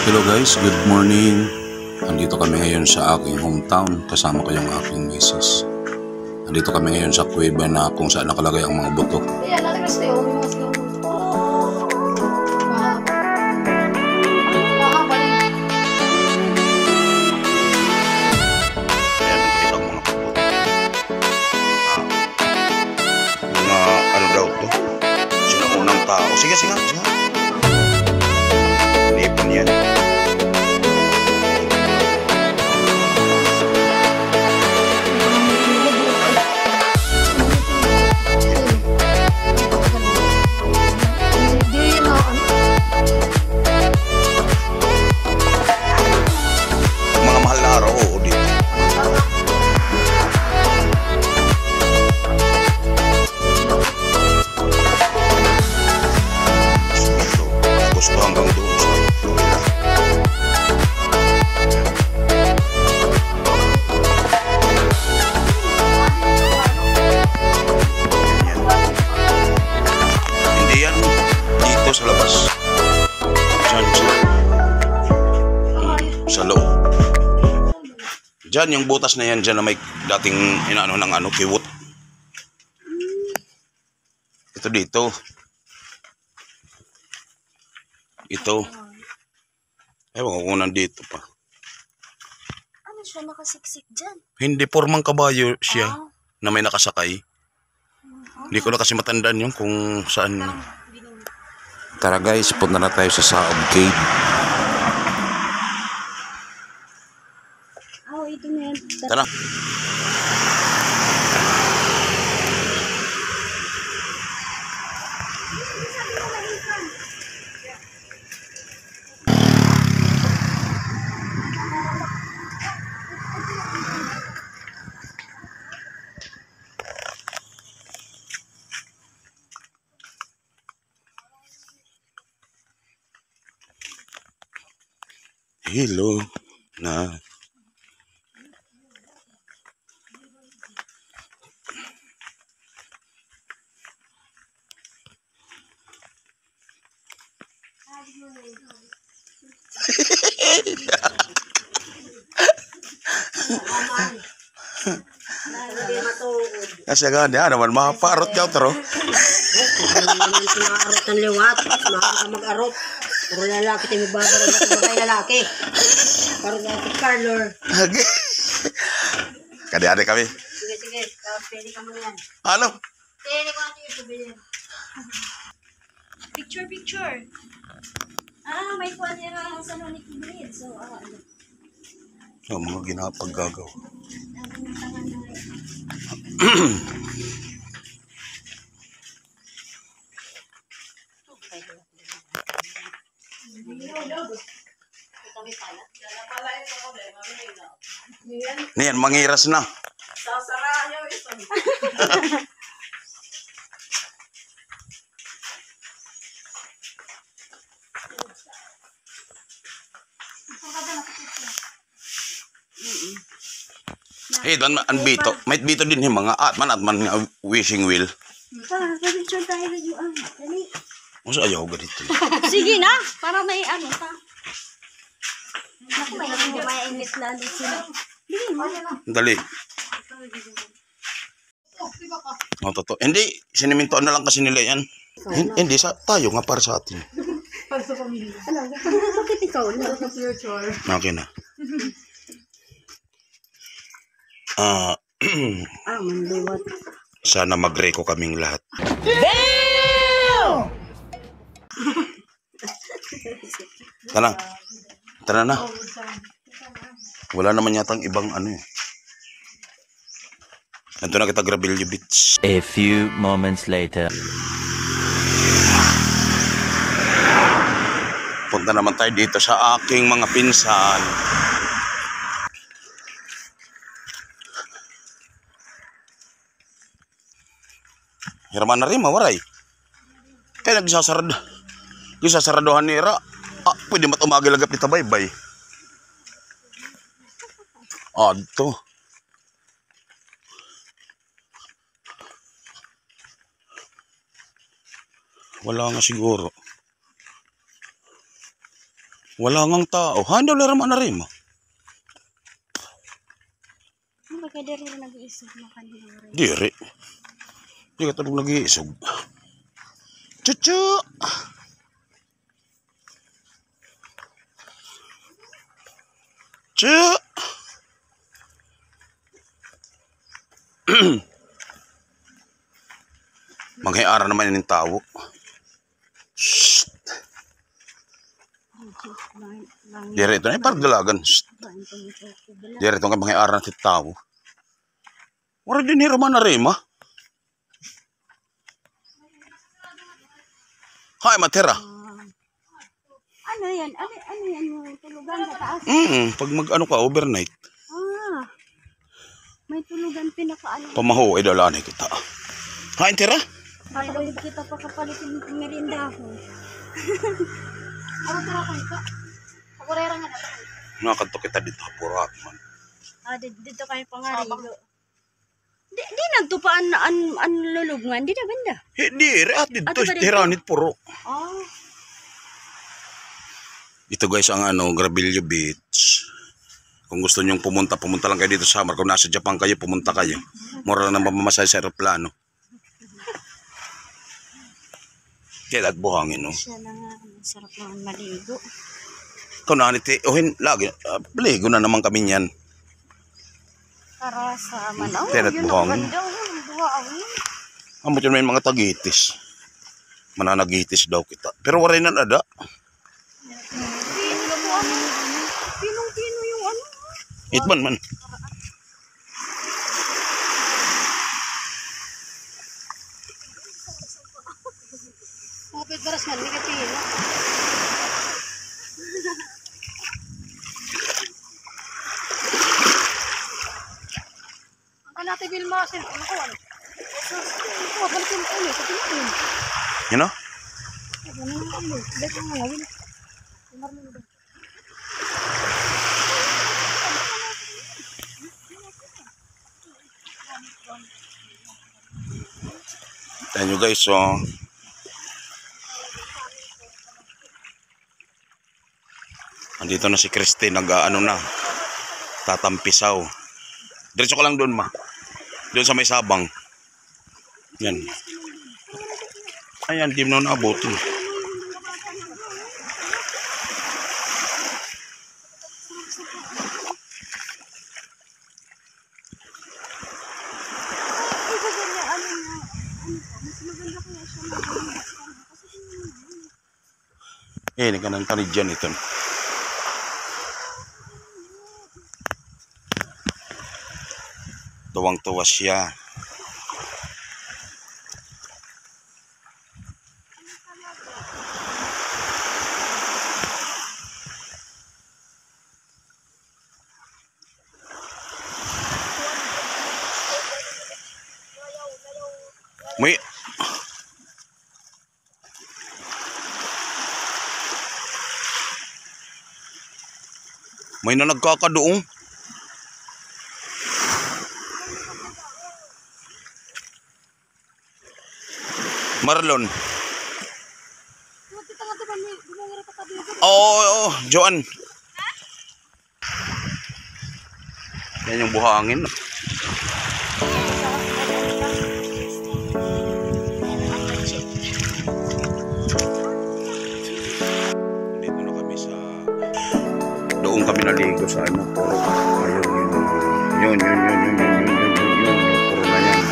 Hello guys, good morning. Andito kami ngayon sa aking hometown. Kasama ko yung aking misis. Andito kami ngayon sa kuweba na kung saan nakalagay ang mga buto. Sige. Lipon yan. Mga mahal na araw, oo, dito. Gusto hanggang doon sa Florida. Hindi yan dito sa labas. Diyan sa loob. Diyan yung butas na yan, diyan na may dating inaano ng ano, kiwot. Ito dito. Ito. Ewan ko kung nandito pa. Ano siya nakasiksik dyan? Hindi, pormang kabayo siya na may nakasakay. Hindi ko na kasi matandaan yun kung saan. Tara guys, punta na tayo sa Saob Cave. Oh, ito na yan. Tara. Hello na. Kasi nga niya naman makaparot ka taro. Arot ng liwat. Makaka mag-arot. Puro lalaki tayo magbabarang at mga lalaki. Parang si Carlor. Kadi-adi kami. Sige. Pwede ka mo yan. Ano? Pwede ko natin yung sabihin. Picture. May kuwan niya lang sa Nonic Breed. So, ano? Oh, mga ginapaggagaw. Niyan, mangiras na. Sasarayo ito. Dan an bito. May bito din yung mga atman nga wishing wheel. Picture tayo na yung dali. Masa ayaw ganito. Sige na, para may ano pa. Naku, may mainit lalo sila. Dali. Oh, totoo. Hindi, sinimintoan na lang kasi nila yan. Hindi, tayo nga para sa atin. Pag sa pamilya. Bakit ikaw? Sa future. Okay na. Manliwat. Sana mag-reco kaming lahat. Tara na. Wala naman yatang ibang ano eh. Ito na kita Grabilyo Beach. A few moments later. Punta naman tayo dito sa aking mga pinsan. Hirman na rin, mawaray. Kaya nagsasaraduhan nira. Pwede matumagil agap nita baybay. Ito. Wala nga siguro. Wala ngang tao. Handa wala raman na rin mo. Ano ba kaya diri rin nag-iisog na kanina rin? Diri. Di ka tulog nag-iisog. Chuchu! Chu! Manghayara naman yung tao. Shhh! Diri ito na yung pargalagan. Shhh! Diri ito nga manghayara natin tao. Wala din hiraman na rin, ma. Hay, matera. Ano yan? Ano yan yung tulugan sa taas? Pag mag-ano ka, overnight. Ah, may tulugan pinakaano. Pamaho, ay dalaan kita. Hain, tira? Papalit kita pa kapalitin ng merinda ako. Ano tara ko ito? Pagurera nga na ito. Nakakanto kita dito, purak man. Dito kayo pangarigo. Di nagtupaan na an lulugngan. Di na banda. Hindi, reat dito. Ato ba dito? Tiranit puro. Oh. Ito guys ang Gravillo Beach. Kung gusto nyong pumunta lang kayo dito sa summer. Kung nasa Japan kayo, pumunta kayo. Mura lang mamamasay sa aeroplano. Kaya at buhangin, no? Siya na nga. Sarap naman maligo. Kung naniti, lagi, ligo na naman kami niyan. Para sa manaw. Kaya at buhangin. Amot yun may mga tagitis. Mananagitis daw kita. Pero waray na nada. Pinong-pino yung ano. Itman man. Kapit baras man, may kapino. Ang natin bilmasin, ano ko ano? Ito, balikin mo ulit, kapinin. You know? Ano nang ulit? Dahil ang ngawin. Tayo nyo guys, so. Andito na si Christine, nag-ano na. Tatampisaw. Diretso ka lang doon, ma. Doon sa may sabang. Yan. Ayan, di mo na naabutin. Ini ka ng tanidyan ito. Tuwang-tuwa siya. May na nagkakadoong. Marlon. Oo, Joan. Yan yung buhangin. Dito na kami sa... Doon kami naligo sa ano. Ayun, yun. Puro na yan.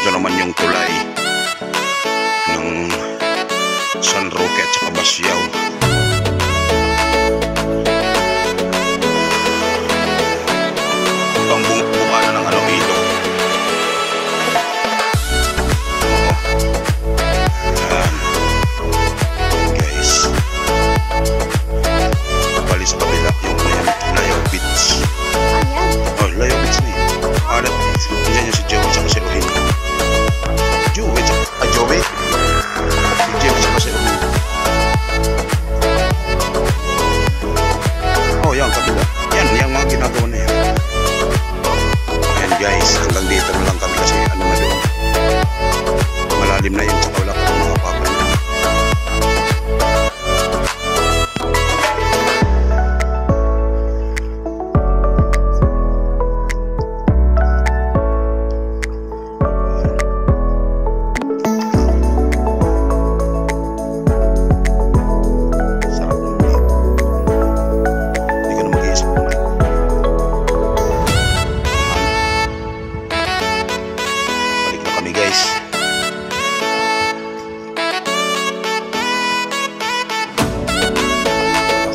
Ito naman yung tulay ng San Roque at saka Basiaw. Ito ang buka na ng ilog. Yan. Guys.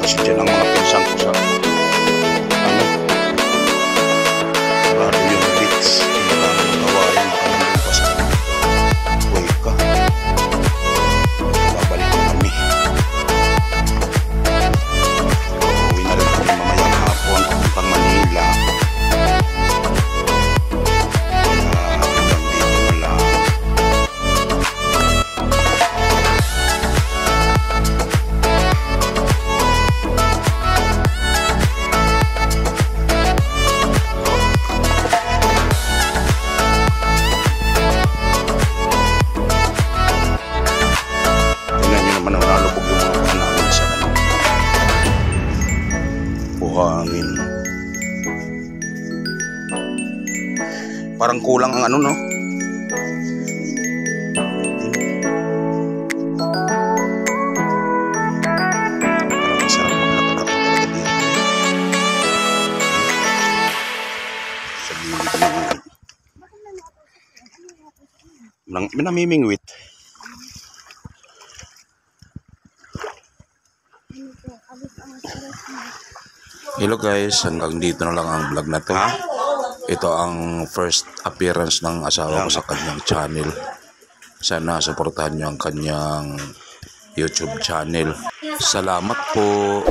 kasi dyan ang mga pinsang ko sa ano, lalo yung beats, yung mga kawayan, baka nandun pa sa Cuenca. Babalik na kami. Uwi na rin kami mamayang hapon papuntang Manila. Kaya hanggang dito na lang. Tingnan nyo naman ang nalubog yung mga buwan namin sa ano, buhangin. Parang kulang ang ano, no? Parang masarap maglakad ako talaga dito. Sa gilid ng namimingwit. Hello guys, hanggang dito na lang ang vlog na to. Ito ang first appearance ng asawa ko sa kanyang channel. Sana suportahan niyo ang kanyang YouTube channel. Salamat po.